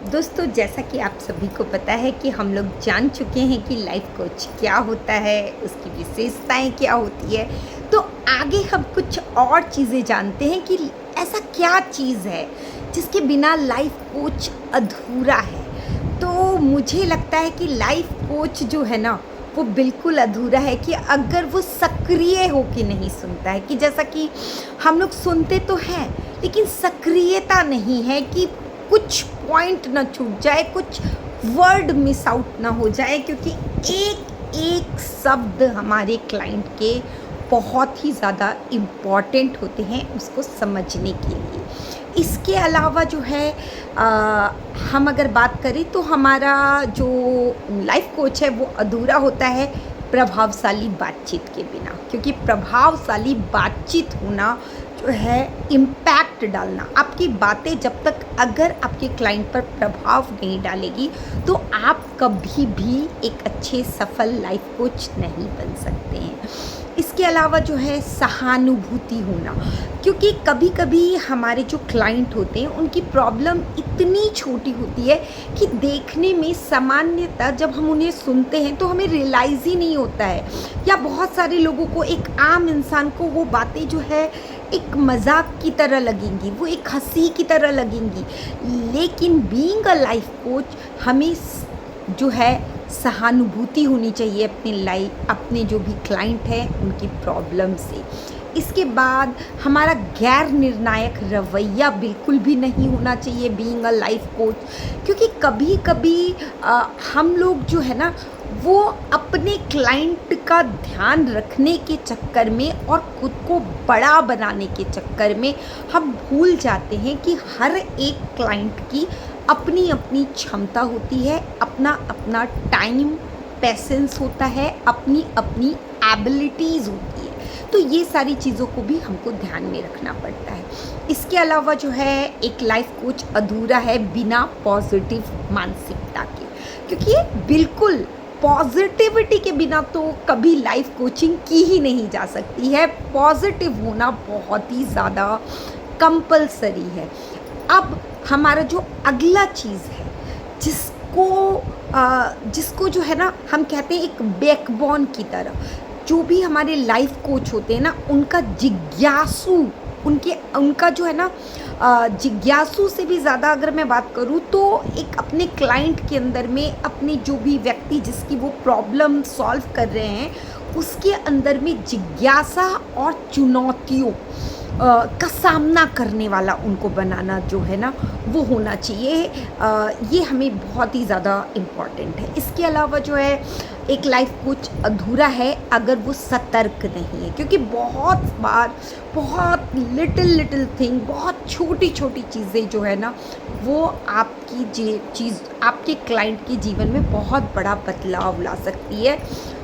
दोस्तों, जैसा कि आप सभी को पता है कि हम लोग जान चुके हैं कि लाइफ कोच क्या होता है, उसकी विशेषताएं क्या होती है। तो आगे हम कुछ और चीज़ें जानते हैं कि ऐसा क्या चीज़ है जिसके बिना लाइफ कोच अधूरा है। तो मुझे लगता है कि लाइफ कोच जो है ना, वो बिल्कुल अधूरा है कि अगर वो सक्रिय हो के नहीं सुनता है। कि जैसा कि हम लोग सुनते तो हैं, लेकिन सक्रियता नहीं है कि कुछ पॉइंट ना छूट जाए, कुछ वर्ड मिस आउट ना हो जाए, क्योंकि एक एक शब्द हमारे क्लाइंट के बहुत ही ज़्यादा इम्पॉर्टेंट होते हैं उसको समझने के लिए। इसके अलावा जो है हम अगर बात करें तो हमारा जो लाइफ कोच है वो अधूरा होता है प्रभावशाली बातचीत के बिना। क्योंकि प्रभावशाली बातचीत होना जो है, इम्पैक्ट डालना, आपकी बातें जब तक अगर आपके क्लाइंट पर प्रभाव नहीं डालेगी तो आप कभी भी एक अच्छे सफल लाइफ कोच नहीं बन सकते हैं। इसके अलावा जो है सहानुभूति होना, क्योंकि कभी कभी हमारे जो क्लाइंट होते हैं उनकी प्रॉब्लम इतनी छोटी होती है कि देखने में सामान्यतः जब हम उन्हें सुनते हैं तो हमें रियलाइज़ ही नहीं होता है, या बहुत सारे लोगों को, एक आम इंसान को वो बातें जो है एक मजाक की तरह लगेंगी, वो एक हंसी की तरह लगेंगी। लेकिन बीइंग अ लाइफ कोच हमें जो है सहानुभूति होनी चाहिए अपने जो भी क्लाइंट है उनकी प्रॉब्लम से। इसके बाद हमारा गैर निर्णायक रवैया बिल्कुल भी नहीं होना चाहिए बीइंग अ लाइफ कोच। क्योंकि कभी कभी हम लोग जो है ना, वो अपने क्लाइंट का ध्यान रखने के चक्कर में और खुद को बड़ा बनाने के चक्कर में हम भूल जाते हैं कि हर एक क्लाइंट की अपनी अपनी क्षमता होती है, अपना अपना टाइम पैसेंस होता है, अपनी अपनी एबिलिटीज़ होती है। तो ये सारी चीज़ों को भी हमको ध्यान में रखना पड़ता है। इसके अलावा जो है एक लाइफ कोच अधूरा है बिना पॉजिटिव मानसिकता के। क्योंकि बिल्कुल पॉजिटिविटी के बिना तो कभी लाइफ कोचिंग की ही नहीं जा सकती है। पॉजिटिव होना बहुत ही ज़्यादा कंपलसरी है। अब हमारा जो अगला चीज़ है जिसको जो है ना, हम कहते हैं एक बैकबोन की तरह, जो भी हमारे लाइफ कोच होते हैं ना, उनका जिज्ञासु, उनका जो है ना, जिज्ञासु से भी ज़्यादा अगर मैं बात करूँ तो एक अपने क्लाइंट के अंदर में, अपने जो भी व्यक्ति जिसकी वो प्रॉब्लम सॉल्व कर रहे हैं उसके अंदर में जिज्ञासा और चुनौतियों का सामना करने वाला उनको बनाना जो है ना, वो होना चाहिए। ये हमें बहुत ही ज़्यादा इम्पॉर्टेंट है। इसके अलावा जो है एक लाइफ कोच अधूरा है अगर वो सतर्क नहीं है। क्योंकि बहुत बार बहुत लिटिल थिंग, बहुत छोटी छोटी चीज़ें जो है ना, वो आपकी चीज़ आपके क्लाइंट के जीवन में बहुत बड़ा बदलाव ला सकती है।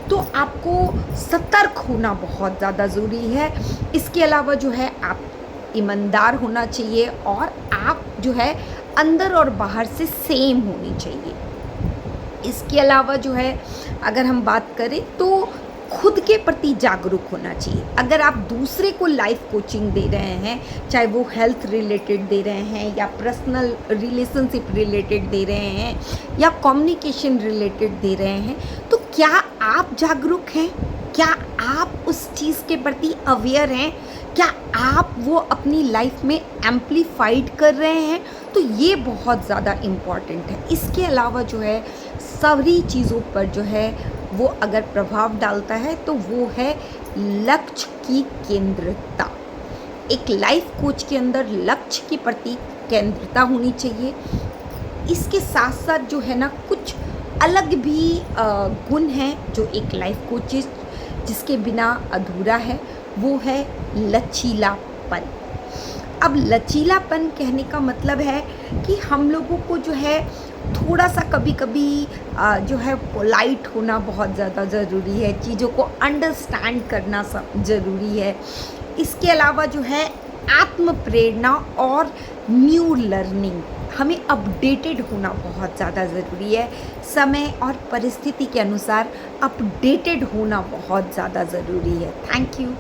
तो आपको सतर्क होना बहुत ज़्यादा ज़रूरी है। इसके अलावा जो है आप ईमानदार होना चाहिए, और आप जो है अंदर और बाहर से सेम होनी चाहिए। इसके अलावा जो है अगर हम बात करें तो खुद के प्रति जागरूक होना चाहिए। अगर आप दूसरे को लाइफ कोचिंग दे रहे हैं, चाहे वो हेल्थ रिलेटेड दे रहे हैं, या पर्सनल रिलेशनशिप रिलेटेड दे रहे हैं, या कम्युनिकेशन रिलेटेड दे रहे हैं, तो क्या आप जागरूक हैं? क्या आप उस चीज़ के प्रति अवेयर हैं? क्या आप वो अपनी लाइफ में एम्प्लीफाइड कर रहे हैं? तो ये बहुत ज़्यादा इम्पॉर्टेंट है। इसके अलावा जो है सारी चीज़ों पर जो है वो अगर प्रभाव डालता है तो वो है लक्ष्य की केंद्रता। एक लाइफ कोच के अंदर लक्ष्य के प्रति केंद्रता होनी चाहिए। इसके साथ साथ जो है ना, कुछ अलग भी गुण हैं जो एक लाइफ कोच जिसके बिना अधूरा है, वो है लचीलापन। अब लचीलापन कहने का मतलब है कि हम लोगों को जो है थोड़ा सा कभी कभी जो है पोलाइट होना बहुत ज़्यादा ज़रूरी है, चीज़ों को अंडरस्टैंड करना ज़रूरी है। इसके अलावा जो है आत्म प्रेरणा और न्यू लर्निंग, हमें अपडेटेड होना बहुत ज़्यादा ज़रूरी है। समय और परिस्थिति के अनुसार अपडेटेड होना बहुत ज़्यादा ज़रूरी है। Thank you.